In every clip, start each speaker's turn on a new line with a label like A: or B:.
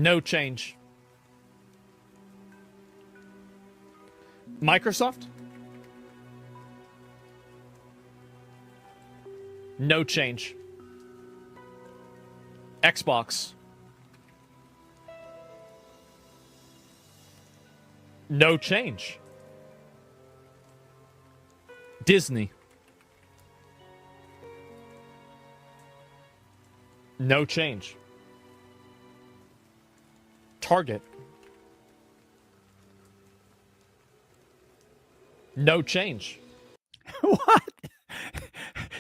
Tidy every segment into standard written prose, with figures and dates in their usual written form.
A: No change. Microsoft? No change. Xbox? No change. Disney? No change. Target? No change.
B: What?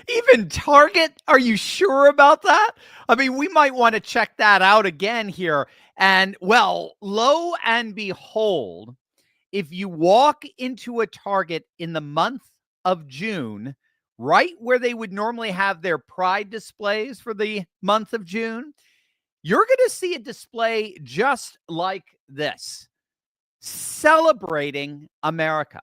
B: Even Target? Are you sure about that? I mean, we might want to check that out again here. And, well, lo and behold, if you walk into a Target in the month of June, right where they would normally have their Pride displays for the month of June, you're going to see a display just like this, celebrating America.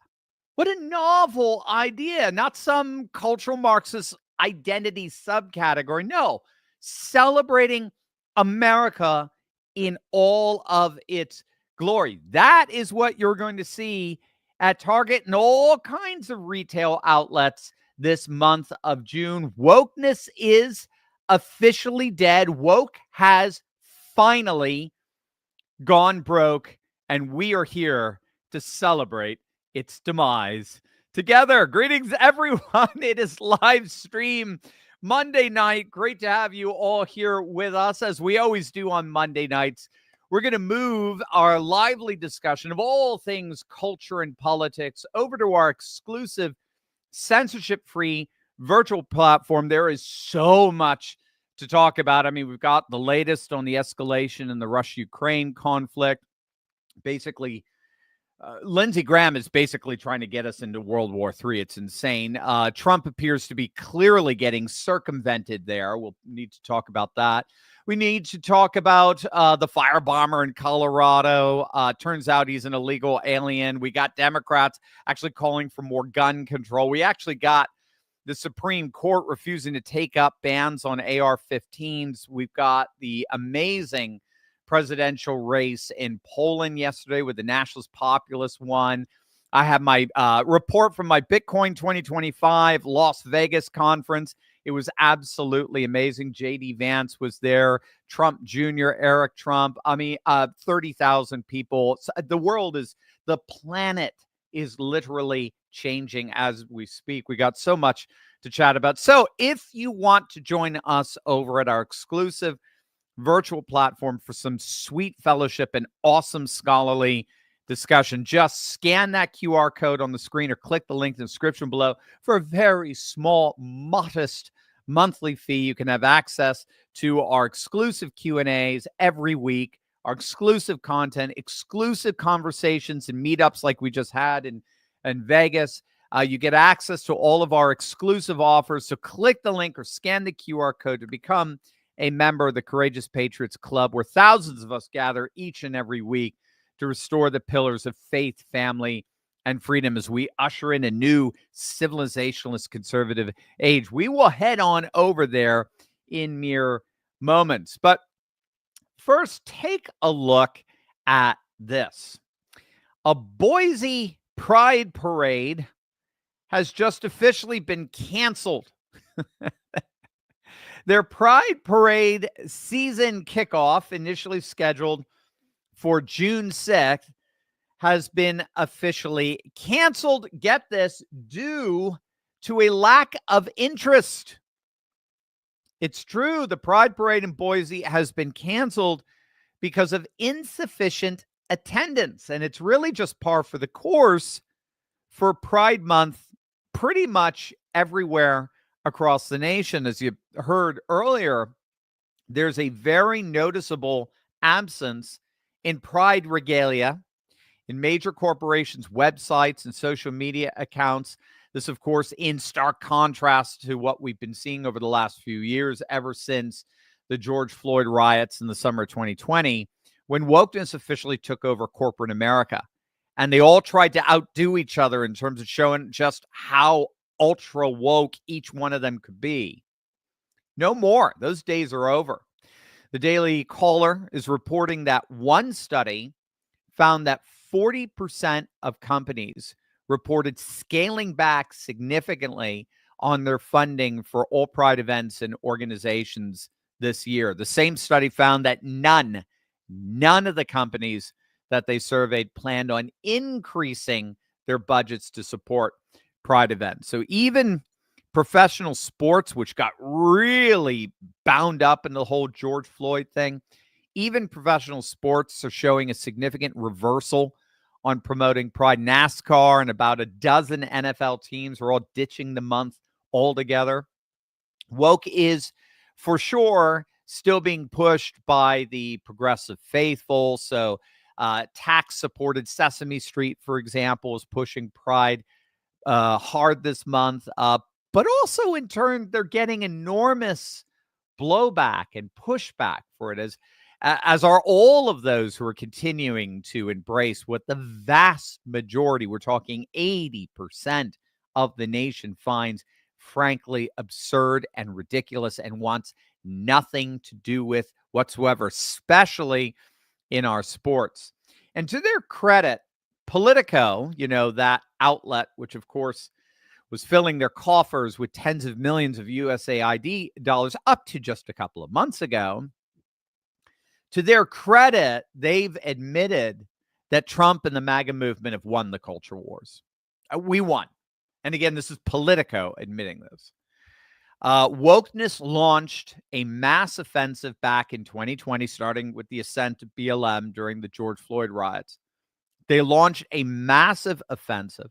B: What a novel idea. Not some cultural Marxist identity subcategory. No, celebrating America in all of its glory. That is what you're going to see at Target and all kinds of retail outlets this month of June. Wokeness is officially dead. Woke has finally gone broke, and we are here to celebrate its demise together. Greetings, everyone. It is live stream Monday night. Great to have you all here with us, as we always do on Monday nights. We're going to move our lively discussion of all things culture and politics over to our exclusive censorship-free virtual platform. There is so much to talk about. I mean, we've got the latest on the escalation in the Russia-Ukraine conflict. Basically, Lindsey Graham is basically trying to get us into World War III. It's insane. Trump appears to be clearly getting circumvented there. We'll need to talk about that. We need to talk about the firebomber in Colorado. Turns out he's an illegal alien. We got Democrats actually calling for more gun control. We actually got the Supreme Court refusing to take up bans on AR-15s. We've got the amazing presidential race in Poland yesterday with the Nationalist Populist won. I have my report from my Bitcoin 2025 Las Vegas conference. It was absolutely amazing. J.D. Vance was there, Trump Jr., Eric Trump. I mean, 30,000 people. The planet is literally changing as we speak. We got so much to chat about. So if you want to join us over at our exclusive virtual platform for some sweet fellowship and awesome scholarly discussion, just scan that QR code on the screen or click the link in the description below. For a very small, modest monthly fee, you can have access to our exclusive Q&As every week, our exclusive content, exclusive conversations and meetups like we just had in Vegas. You get access to all of our exclusive offers. So click the link or scan the QR code to become a member of the Courageous Patriots Club, where thousands of us gather each and every week to restore the pillars of faith, family, and freedom as we usher in a new civilizationalist conservative age. We will head on over there in mere moments. But first, take a look at this. A Boise Pride Parade has just officially been canceled. Their Pride Parade season kickoff, initially scheduled for June 6th, has been officially canceled. Get this, due to a lack of interest. It's true, the Pride Parade in Boise has been canceled because of insufficient attendance. And it's really just par for the course for Pride Month pretty much everywhere across the nation. As you heard earlier, there's a very noticeable absence in Pride regalia in major corporations' websites and social media accounts. This, of course, in stark contrast to what we've been seeing over the last few years, ever since the George Floyd riots in the summer of 2020, when wokeness officially took over corporate America. And they all tried to outdo each other in terms of showing just how ultra woke each one of them could be. No more. Those days are over. The Daily Caller is reporting that one study found that 40% of companies reported scaling back significantly on their funding for all pride events and organizations this year. The same study found that none of the companies that they surveyed planned on increasing their budgets to support pride events. So even professional sports, which got really bound up in the whole George Floyd thing, even professional sports are showing a significant reversal on promoting pride. NASCAR and about a dozen NFL teams are all ditching the month altogether. Woke is for sure still being pushed by the progressive faithful. So tax-supported Sesame Street, for example, is pushing pride hard this month. But also in turn, they're getting enormous blowback and pushback for it, as are all of those who are continuing to embrace what the vast majority, we're talking 80% of the nation, finds frankly absurd and ridiculous and wants nothing to do with whatsoever, especially in our sports. And to their credit, Politico, that outlet, which of course was filling their coffers with tens of millions of USAID dollars up to just a couple of months ago, to their credit, they've admitted that Trump and the MAGA movement have won the culture wars. We won. And again, this is Politico admitting this. Wokeness launched a mass offensive back in 2020, starting with the ascent of BLM during the George Floyd riots. They launched a massive offensive.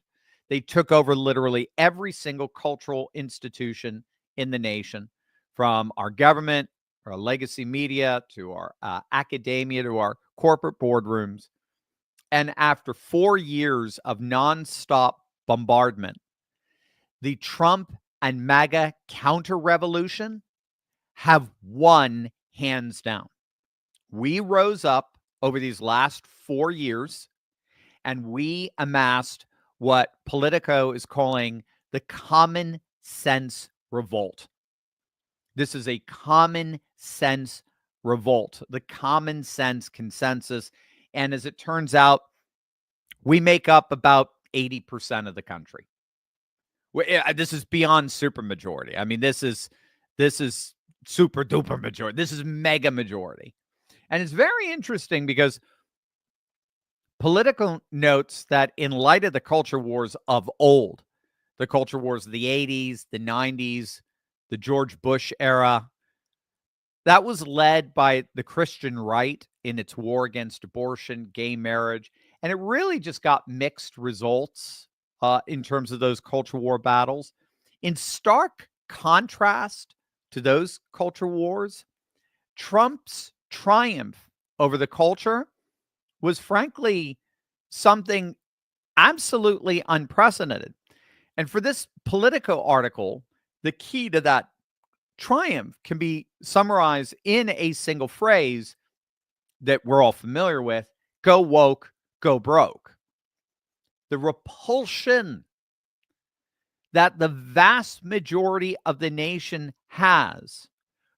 B: They took over literally every single cultural institution in the nation, from our government, our legacy media, to our academia, to our corporate boardrooms. And after 4 years of nonstop bombardment, the Trump and MAGA counter-revolution have won hands down. We rose up over these last 4 years, and we amassed what Politico is calling the common sense revolt. This is a common sense revolt, the common sense consensus. And as it turns out, we make up about 80% of the country. This is beyond supermajority. I mean, this is super duper majority. This is mega majority. And it's very interesting because Politico notes that in light of the culture wars of old, the culture wars of the 80s, the 90s, the George Bush era, that was led by the Christian right in its war against abortion, gay marriage, and it really just got mixed results in terms of those culture war battles. In stark contrast to those culture wars, Trump's triumph over the culture was frankly something absolutely unprecedented. And for this Politico article, the key to that triumph can be summarized in a single phrase that we're all familiar with: go woke, go broke. The repulsion that the vast majority of the nation has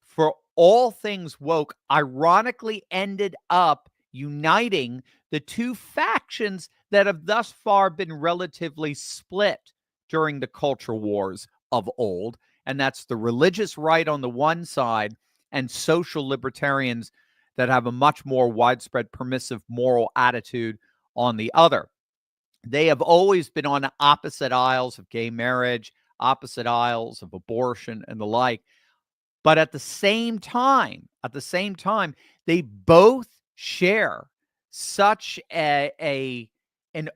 B: for all things woke ironically ended up uniting the two factions that have thus far been relatively split during the culture wars of old. And that's the religious right on the one side and social libertarians that have a much more widespread permissive moral attitude on the other. They have always been on opposite aisles of gay marriage, opposite aisles of abortion and the like. But at the same time, they both share such an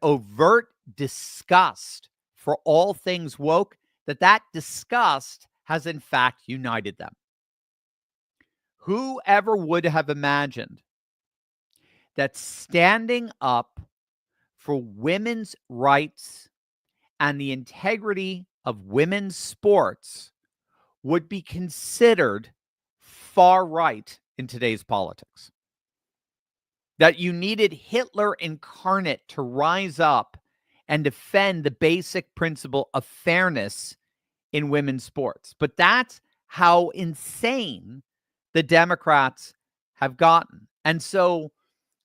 B: overt disgust for all things woke that disgust has in fact united them. Whoever would have imagined that standing up for women's rights and the integrity of women's sports would be considered far right in today's politics? That you needed Hitler incarnate to rise up and defend the basic principle of fairness in women's sports. But that's how insane the Democrats have gotten. And so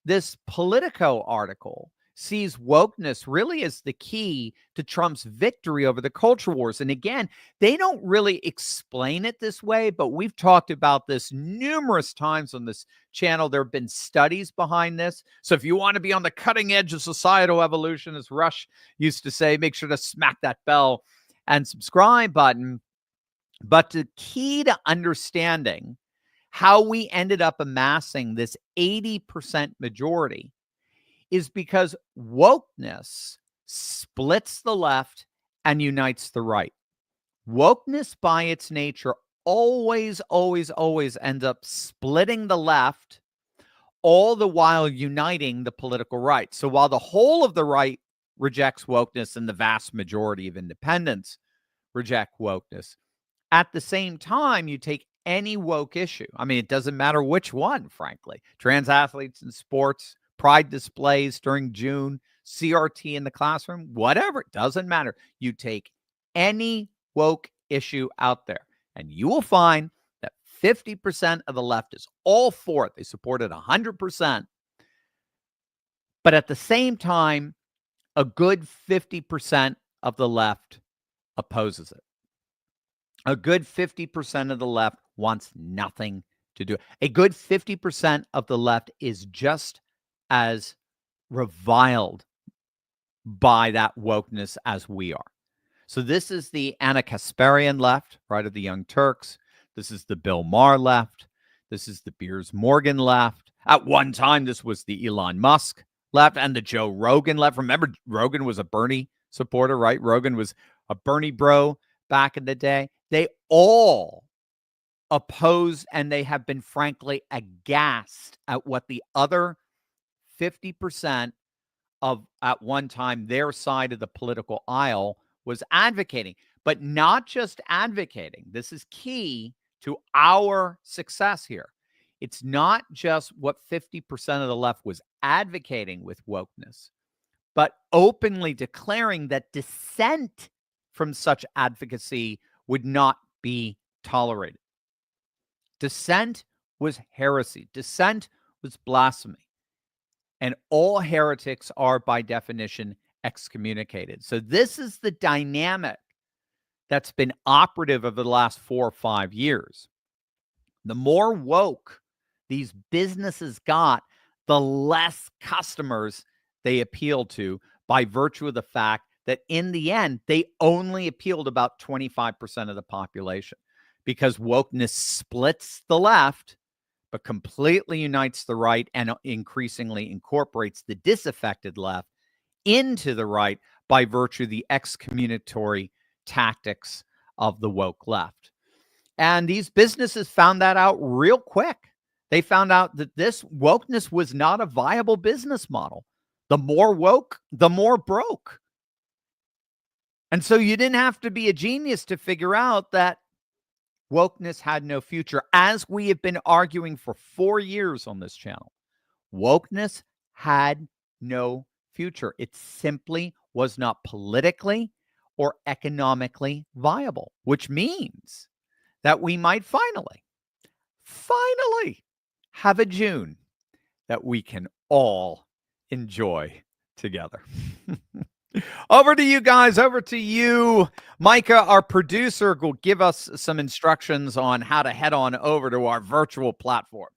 B: this Politico article sees wokeness really as the key to Trump's victory over the culture wars. And again, they don't really explain it this way, but we've talked about this numerous times on this channel. There have been studies behind this. So if you want to be on the cutting edge of societal evolution, as Rush used to say, make sure to smack that bell and subscribe button. But the key to understanding how we ended up amassing this 80% majority is because wokeness splits the left and unites the right. Wokeness, by its nature, always ends up splitting the left, all the while uniting the political right. So while the whole of the right rejects wokeness and the vast majority of independents reject wokeness, at the same time, you take any woke issue. I mean, it doesn't matter which one, frankly. Trans athletes in sports, pride displays during June, CRT in the classroom, whatever, it doesn't matter. You take any woke issue out there, and you will find that 50% of the left is all for it. They support it 100%. But at the same time, a good 50% of the left opposes it. A good 50% of the left wants nothing to do. A good 50% of the left is just as reviled by that wokeness as we are. So this is the Anna Kasparian left, right, of the Young Turks. This is the Bill Maher left. This is the Piers Morgan left. At one time, this was the Elon Musk left and the Joe Rogan left. Remember, Rogan was a Bernie supporter, right? Rogan was a Bernie bro back in the day. They all oppose, and they have been frankly aghast at what the other 50% of, at one time, their side of the political aisle was advocating. But not just advocating. This is key to our success here. It's not just what 50% of the left was advocating with wokeness, but openly declaring that dissent from such advocacy would not be tolerated. Dissent was heresy. Dissent was blasphemy. And all heretics are, by definition, excommunicated. So this is the dynamic that's been operative over the last 4 or 5 years. The more woke these businesses got, the less customers they appealed to, by virtue of the fact that in the end, they only appealed about 25% of the population, because wokeness splits the left, but completely unites the right and increasingly incorporates the disaffected left into the right by virtue of the excommunicatory tactics of the woke left. And these businesses found that out real quick. They found out that this wokeness was not a viable business model. The more woke, the more broke. And so you didn't have to be a genius to figure out that wokeness had no future, as we have been arguing for 4 years on this channel. Wokeness had no future. It simply was not politically or economically viable, which means that we might finally have a June that we can all enjoy together. Over to you guys. Over to you. Micah, our producer, will give us some instructions on how to head on over to our virtual platform.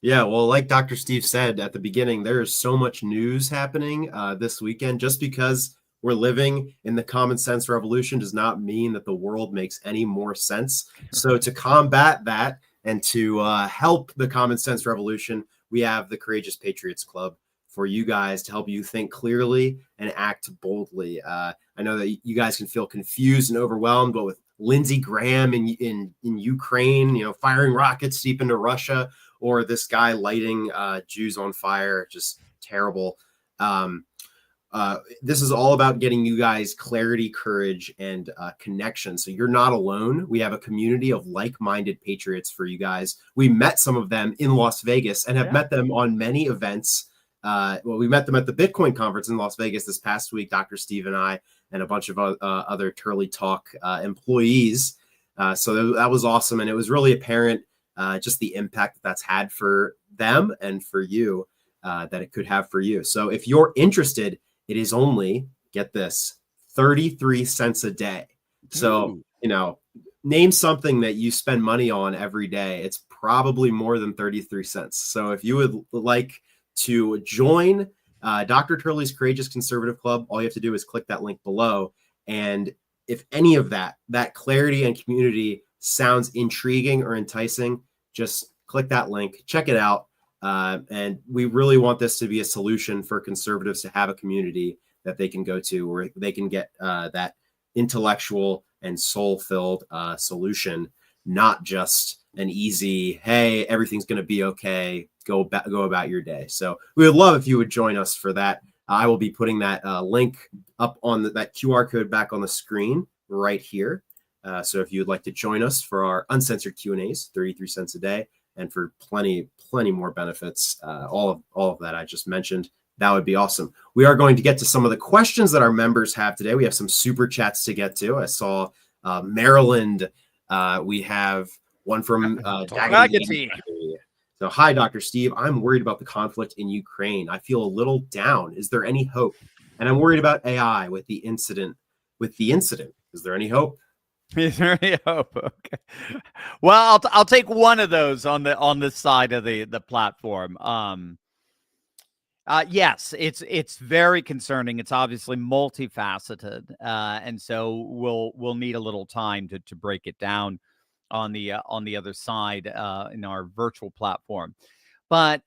C: Yeah, well, like Dr. Steve said at the beginning, there is so much news happening this weekend. Just because we're living in the common sense revolution does not mean that the world makes any more sense. So to combat that and to help the common sense revolution, we have the Courageous Patriots Club for you guys to help you think clearly and act boldly. I know that you guys can feel confused and overwhelmed, but with Lindsey Graham in Ukraine, firing rockets deep into Russia, or this guy lighting Jews on fire, just terrible. This is all about getting you guys clarity, courage, and connection. So you're not alone. We have a community of like-minded patriots for you guys. We met some of them in Las Vegas and have met them on many events. We met them at the Bitcoin conference in Las Vegas this past week, Dr. Steve and I, and a bunch of other Turley Talk employees. So that was awesome. And it was really apparent just the impact that's had for them and for you, that it could have for you. So if you're interested, it is only, get this, 33 cents a day. So, name something that you spend money on every day. It's probably more than 33 cents. So if you would like to join Dr. Turley's Courageous Conservative Club, all you have to do is click that link below. And if any of that clarity and community sounds intriguing or enticing, just click that link, check it out. And we really want this to be a solution for conservatives to have a community that they can go to where they can get that intellectual and soul-filled solution, not just an easy, hey, everything's going to be okay, go about your day. So we would love if you would join us for that. I will be putting that link up on that QR code back on the screen right here. So if you would like to join us for our uncensored Q&As, 33 cents a day, and for plenty more benefits, all of that I just mentioned, that would be awesome. We are going to get to some of the questions that our members have today. We have some super chats to get to. I saw Maryland. We have one from Daggett. So, hi, Dr. Steve. I'm worried about the conflict in Ukraine. I feel a little down. Is there any hope? And I'm worried about AI with the incident. Is there any hope?
B: Is there any hope? Okay. Well, I'll take one of those on this side of the platform. Yes, it's very concerning. It's obviously multifaceted, and so we'll need a little time to break it down on the other side in our virtual platform. But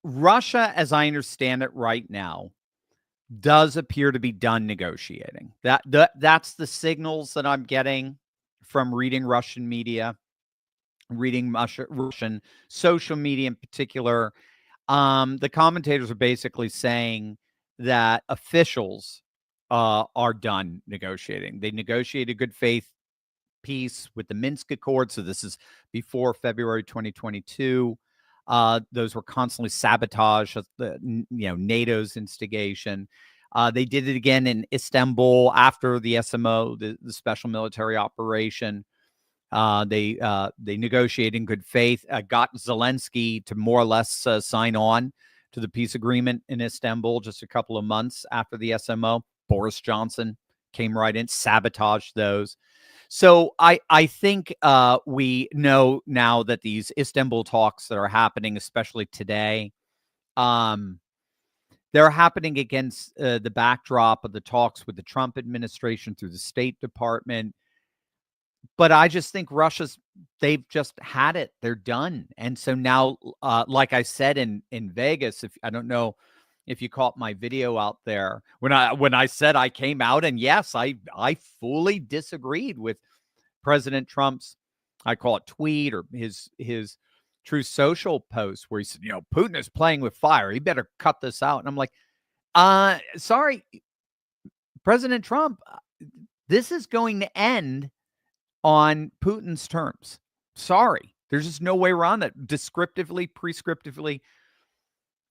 B: Russia, as I understand it right now, does appear to be done negotiating. That's the signals that I'm getting from reading Russian media, reading Russian social media in particular. The commentators are basically saying that officials are done negotiating. They negotiated good faith peace with the Minsk Accord. So this is before February 2022. Those were constantly sabotaged, NATO's instigation. They did it again in Istanbul after the SMO, the special military operation. They negotiated in good faith, got Zelensky to more or less sign on to the peace agreement in Istanbul just a couple of months after the SMO. Boris Johnson came right in, sabotaged those. So I think we know now that these Istanbul talks that are happening, especially today, they're happening against the backdrop of the talks with the Trump administration through the State Department. But I just think they've just had it. They're done. And so now, like I said in Vegas, I don't know if you caught my video out there, when I said I came out, and yes, I fully disagreed with President Trump's, I call it tweet, or his Truth Social post, where he said, Putin is playing with fire. He better cut this out. And I'm like, sorry, President Trump, this is going to end on Putin's terms. Sorry. There's just no way around that. Descriptively, prescriptively.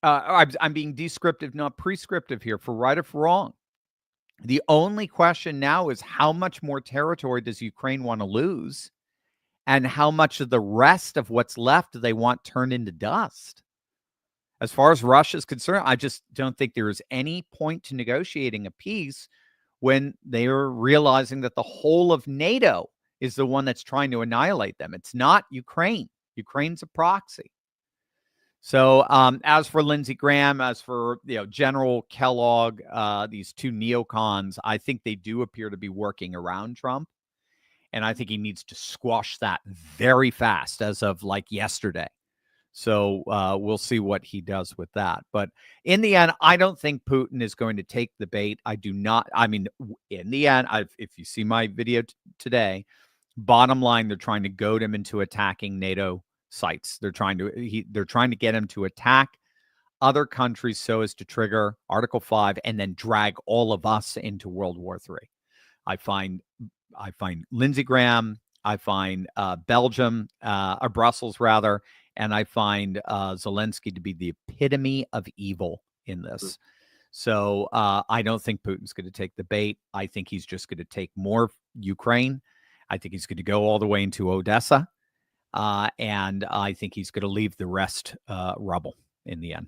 B: I'm being descriptive, not prescriptive here, for right or for wrong. The only question now is how much more territory does Ukraine want to lose, and how much of the rest of what's left do they want turned into dust? As far as Russia is concerned, I just don't think there is any point to negotiating a peace when they are realizing that the whole of NATO is the one that's trying to annihilate them. It's not Ukraine. Ukraine's a proxy. So as for Lindsey Graham, as for General Kellogg, these two neocons, I think they do appear to be working around Trump. And I think he needs to squash that very fast, as of like yesterday. So we'll see what he does with that. But in the end, I don't think Putin is going to take the bait. I do not. I mean, in the end, if you see my video today, bottom line, they're trying to goad him into attacking NATO sites. They're trying to get him to attack other countries so as to trigger Article 5 and then drag all of us into World War III. I find Lindsey Graham, I find Belgium, or Brussels rather, and I find Zelensky to be the epitome of evil in this. So I don't think Putin's going to take the bait. I think he's just going to take more Ukraine. I think he's going to go all the way into Odessa. And I think he's going to leave the rest rubble in the end.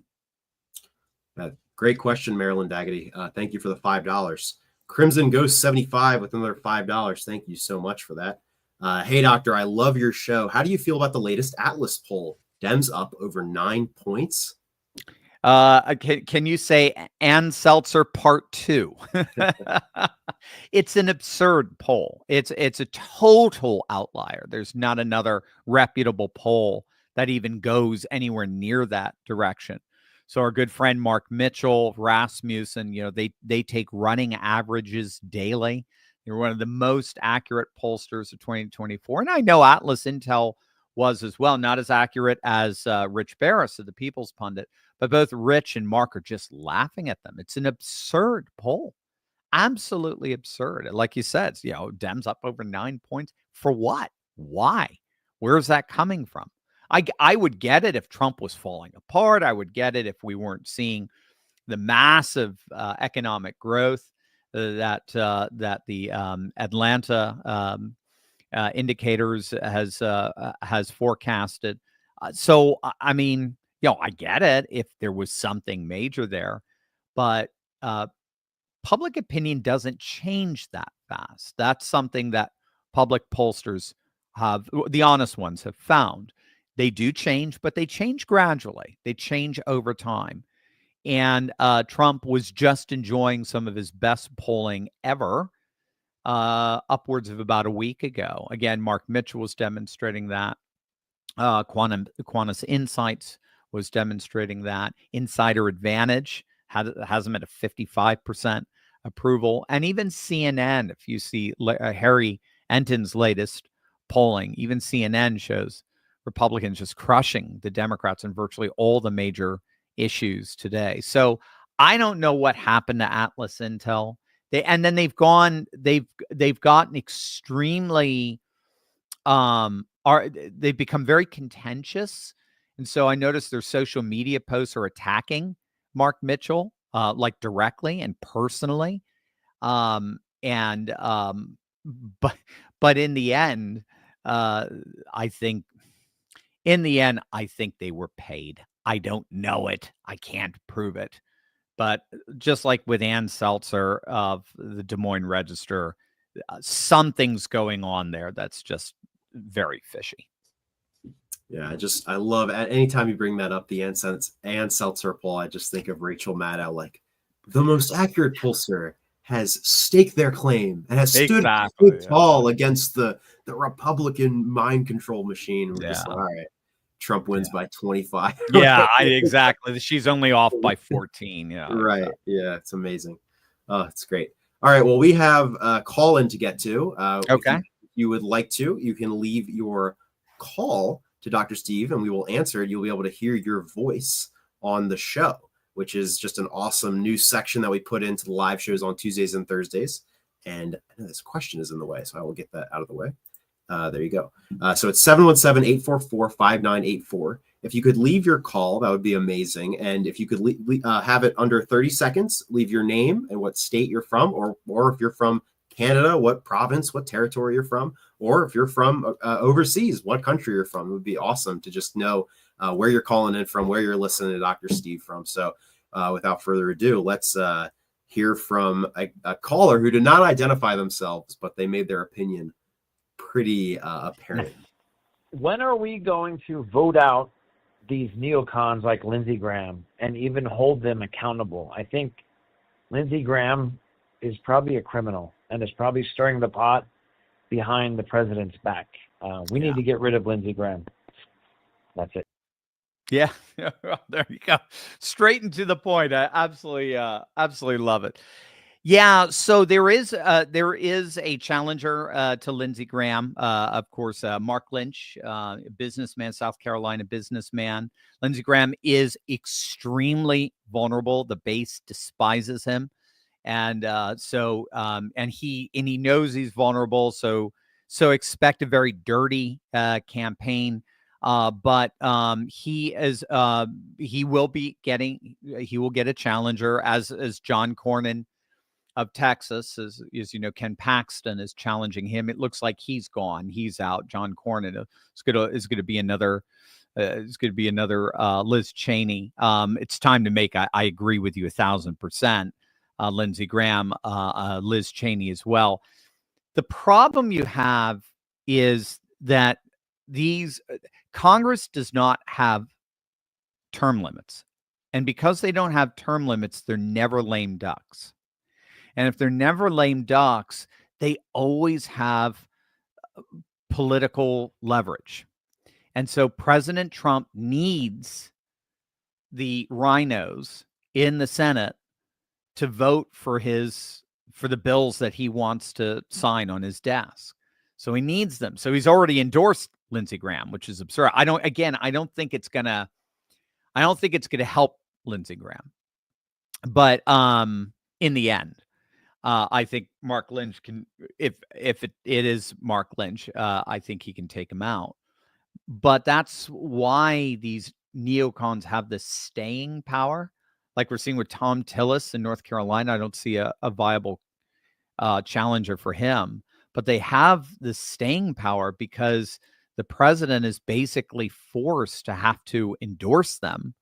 C: Great question, Marilyn Daggett. Thank you for the $5. Crimson Ghost 75 with another $5. Thank you so much for that. Hey, Doctor, I love your show. How do you feel about the latest Atlas poll? Dems up over 9 points.
B: Can you say Ann Seltzer Part 2? It's an absurd poll. It's a total outlier. There's not another reputable poll that even goes anywhere near that direction. So our good friend Mark Mitchell, Rasmussen, they take running averages daily. They're one of the most accurate pollsters of 2024. And I know Atlas Intel was as well, not as accurate as Rich Barris of the People's Pundit, but both Rich and Mark are just laughing at them. It's an absurd poll. Absolutely absurd. Like you said, Dems up over 9 points. For what? Why? Where's that coming from? I would get it if Trump was falling apart. I would get it if we weren't seeing the massive economic growth that the Atlanta indicators has forecasted. So I mean, I get it if there was something major there, but public opinion doesn't change that fast. That's something that public pollsters the honest ones have found. They do change, but they change gradually. They change over time. And Trump was just enjoying some of his best polling ever upwards of about a week ago. Again, Mark Mitchell was demonstrating that. Quantus Insights was demonstrating that. Insider Advantage has him at a 55% approval. And even CNN, if you see Harry Enton's latest polling, even CNN shows Republicans just crushing the Democrats on virtually all the major issues today. So I don't know what happened to Atlas Intel. They've gotten extremely they've become very contentious. And so I noticed their social media posts are attacking Mark Mitchell like directly and personally. But in the end, I think they were paid. I don't know it. I can't prove it. But just like with Ann Seltzer of the Des Moines Register, something's going on there that's just very fishy.
C: Yeah, I love anytime you bring that up, the Ann Seltzer poll, I just think of Rachel Maddow, like the most accurate pollster has staked their claim and has stood tall against the Republican mind control machine. We're just like, all right, Trump wins by 25.
B: Yeah, exactly. She's only off by 14. Yeah.
C: Right. Exactly. Yeah, it's amazing. Oh, it's great. All right. Well, we have a call in to get to.
B: Okay.
C: If you would like to, you can leave your call to Dr. Steve and we will answer it. You'll be able to hear your voice on the show, which is just an awesome new section that we put into the live shows on Tuesdays and Thursdays. And I know this question is in the way, so I will get that out of the way. There you go. So it's 717-844-5984. If you could leave your call, that would be amazing. And if you could have it under 30 seconds, leave your name and what state you're from, or if you're from Canada, what province, what territory you're from, or if you're from overseas, what country you're from. It would be awesome to just know where you're calling in from, where you're listening to Dr. Steve from. So without further ado, let's hear from a caller who did not identify themselves, but they made their opinion pretty apparent.
D: When are we going to vote out these neocons like Lindsey Graham and even hold them accountable? I think Lindsey Graham is probably a criminal and is probably stirring the pot behind the president's back. We need to get rid of Lindsey Graham. That's it.
B: Yeah, there you go. Straight and to the point. I absolutely love it. Yeah, so there is a challenger to Lindsey Graham, of course, Mark Lynch, businessman, South Carolina businessman. Lindsey Graham is extremely vulnerable. The base despises him, and he knows he's vulnerable. So expect a very dirty campaign. But he will get a challenger as John Cornyn of Texas, is Ken Paxton is challenging him. It looks like he's gone. He's out. John Cornyn is going to be another. It's going to be another Liz Cheney. It's time to make. I agree with you 1,000%. Lindsey Graham, Liz Cheney as well. The problem you have is that Congress does not have term limits, and because they don't have term limits, they're never lame ducks. And if they're never lame ducks, they always have political leverage. And so President Trump needs the rhinos in the Senate to vote for the bills that he wants to sign on his desk. So he needs them. So he's already endorsed Lindsey Graham, which is absurd. I don't think it's gonna help Lindsey Graham. But in the end, I think Mark Lynch can, if it is Mark Lynch, I think he can take him out. But that's why these neocons have this staying power. Like we're seeing with Tom Tillis in North Carolina, I don't see a viable challenger for him. But they have this staying power because the president is basically forced to have to endorse them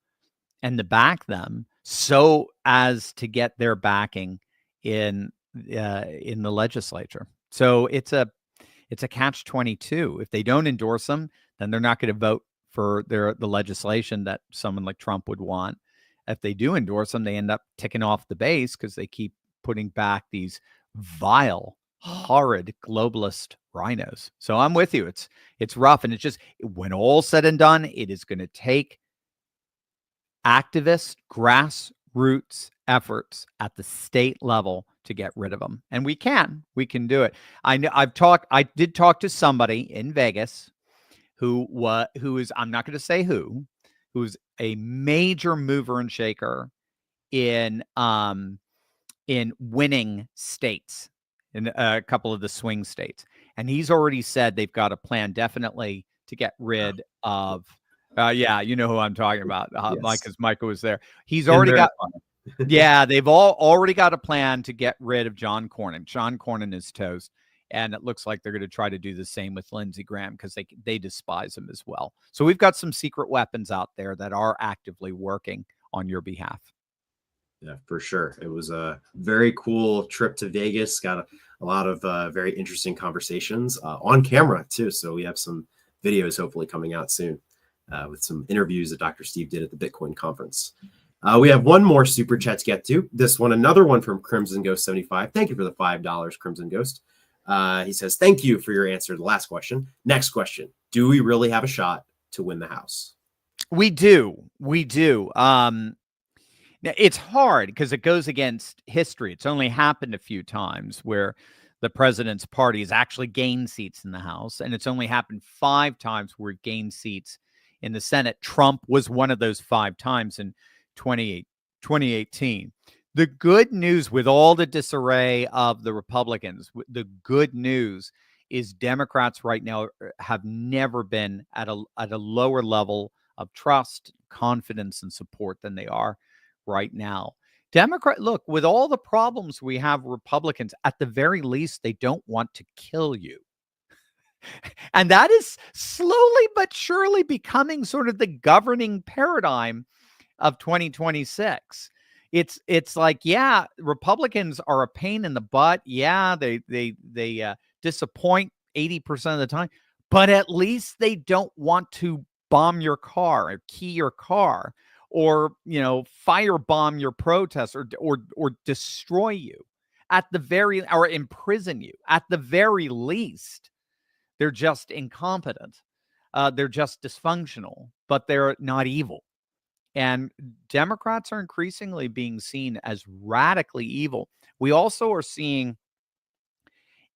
B: and to back them so as to get their backing in the legislature. So it's a catch-22. If they don't endorse them, then they're not going to vote for the legislation that someone like Trump would want. If they do endorse them, they end up ticking off the base because they keep putting back these vile, horrid globalist rhinos. So I'm with you. It's rough, and it's just, when all said and done, it is going to take activist grassroots efforts at the state level to get rid of them. And we can do it. I did talk to somebody in Vegas who is, I'm not going to say who's a major mover and shaker in winning states, in a couple of the swing states. And he's already said they've got a plan definitely to get rid of, you know who I'm talking about,
C: Yes.
B: Mike, because Micah was there. He's already got, they've already got a plan to get rid of John Cornyn. John Cornyn is toast. And it looks like they're going to try to do the same with Lindsey Graham because they despise him as well. So we've got some secret weapons out there that are actively working on your behalf.
C: Yeah, for sure. It was a very cool trip to Vegas. Got a lot of very interesting conversations on camera too. So we have some videos hopefully coming out soon with some interviews that Dr. Steve did at the Bitcoin conference. We have one more super chat to get to. This one, another one from Crimson Ghost 75. Thank you for the $5, Crimson Ghost. He says, thank you for your answer to the last question. Next question. Do we really have a shot to win the House?
B: We do. Now, it's hard because it goes against history. It's only happened a few times where the president's party has actually gained seats in the House. And it's only happened 5 times where it gained seats in the Senate. Trump was one of those 5 times in 2018. The good news with all the disarray of the Republicans, the good news is Democrats right now have never been at a lower level of trust, confidence, and support than they are right now. Look, with all the problems we have, Republicans, at the very least, they don't want to kill you. And that is slowly but surely becoming sort of the governing paradigm of 2026. It's like, yeah, Republicans are a pain in the butt. Yeah, they disappoint 80% of the time, but at least they don't want to bomb your car or key your car or, firebomb your protest or destroy you or imprison you. At the very least, they're just incompetent. They're just dysfunctional, but they're not evil. And Democrats are increasingly being seen as radically evil. We also are seeing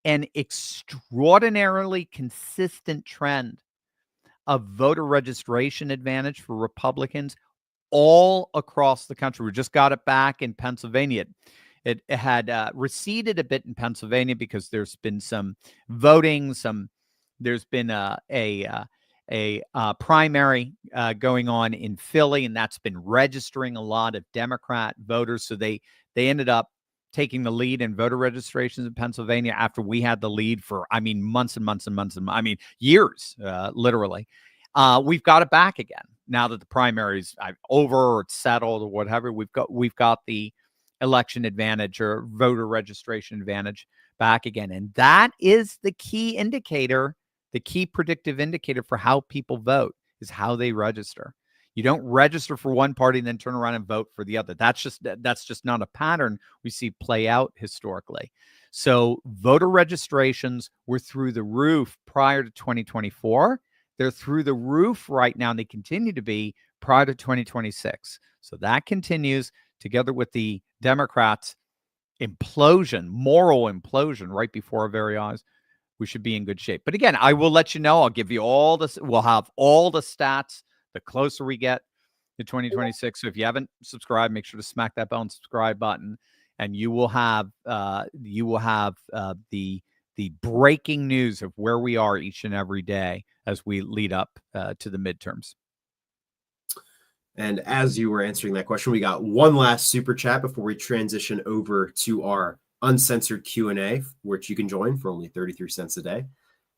B: an extraordinarily consistent trend of voter registration advantage for Republicans all across the country. We just got it back in Pennsylvania. It had receded a bit in Pennsylvania because there's been some voting, there's been a primary going on in Philly, and that's been registering a lot of Democrat voters. So they ended up taking the lead in voter registrations in Pennsylvania after we had the lead for, months and months and months and years, literally. We've got it back again now that the primaries over or it's settled or whatever. We've got the election advantage or voter registration advantage back again, and that is the key indicator, the key predictive indicator for how people vote is how they register. You don't register for one party and then turn around and vote for the other. That's just not a pattern we see play out historically. So voter registrations were through the roof prior to 2024. They're through the roof right now, and they continue to be prior to 2026. So that continues together with the Democrats' implosion, moral implosion right before our very eyes. We should be in good shape. But again, I will let you know. I'll give you all this. We'll have all the stats the closer we get to 2026. So if you haven't subscribed, make sure to smack that bell and subscribe button, and you will have the breaking news of where we are each and every day as we lead up to the midterms.
C: And as you were answering that question, we got one last super chat before we transition over to our uncensored Q&A, which you can join for only 33 cents a day.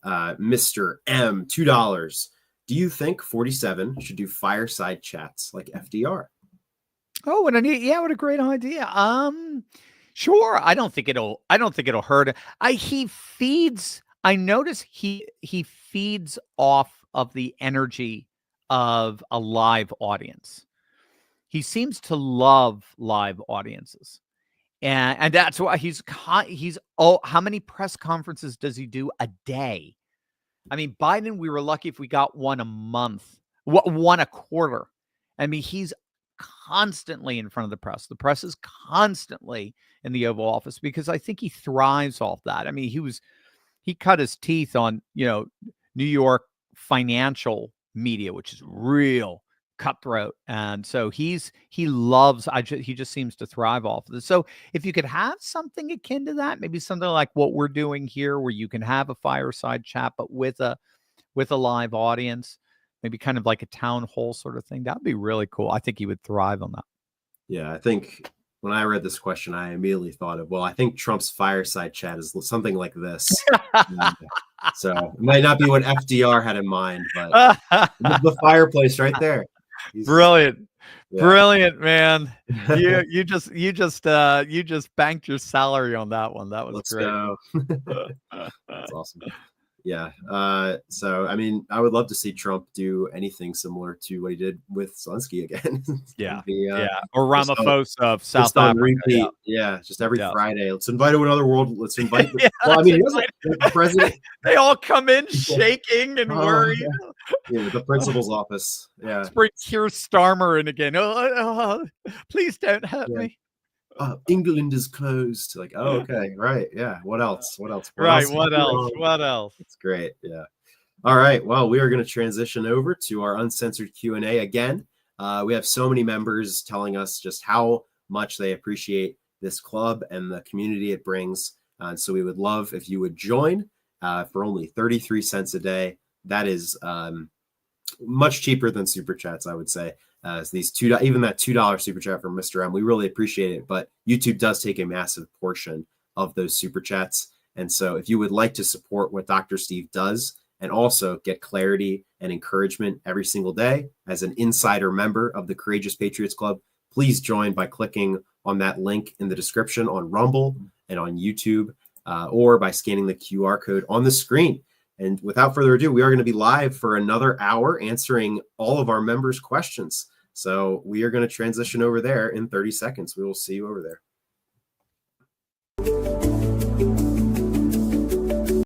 C: Mr. M, $2. Do you think 47 should do fireside chats like FDR?
B: Oh, what a great idea. Sure. I don't think it'll hurt. I notice he feeds off of the energy of a live audience. He seems to love live audiences. And that's why how many press conferences does he do a day? Biden, we were lucky if we got one a month, one a quarter. He's constantly in front of the press. The press is constantly in the Oval Office because I think he thrives off that. He cut his teeth on, New York financial media, which is real cutthroat. And so he just seems to thrive off of this. So if you could have something akin to that, maybe something like what we're doing here, where you can have a fireside chat, but with a live audience, maybe kind of like a town hall sort of thing, that'd be really cool. I think he would thrive on that.
C: Yeah, I think when I read this question, I immediately thought of, I think Trump's fireside chat is something like this. So it might not be what FDR had in mind, but the fireplace right there.
B: Brilliant. Yeah. Brilliant, man. You just banked your salary on that one. That was
C: Let's
B: great.
C: Go. That's awesome. Yeah. So, I would love to see Trump do anything similar to what he did with Zelensky again.
B: Yeah. Or Ramaphosa of South Africa.
C: Repeat. Yeah. Just every Friday. Let's invite another world. Let's invite. The president.
B: They all come in shaking and worried.
C: Yeah, the principal's office. Yeah.
B: Let's bring Keir Starmer in again. Please don't hurt me.
C: England is closed. Like, okay, right, yeah. What else? What else?
B: What else?
C: It's great. Yeah. All right. Well, we are going to transition over to our uncensored Q&A again. We have so many members telling us just how much they appreciate this club and the community it brings. So we would love if you would join for only 33 cents a day. That is much cheaper than super chats, I would say. These even that $2 super chat from Mr. M, we really appreciate it. But YouTube does take a massive portion of those super chats. And so if you would like to support what Dr. Steve does and also get clarity and encouragement every single day as an insider member of the Courageous Patriots Club, please join by clicking on that link in the description on Rumble and on YouTube, or by scanning the QR code on the screen. And without further ado, we are going to be live for another hour answering all of our members' questions. So we are going to transition over there in 30 seconds. We will see you over there.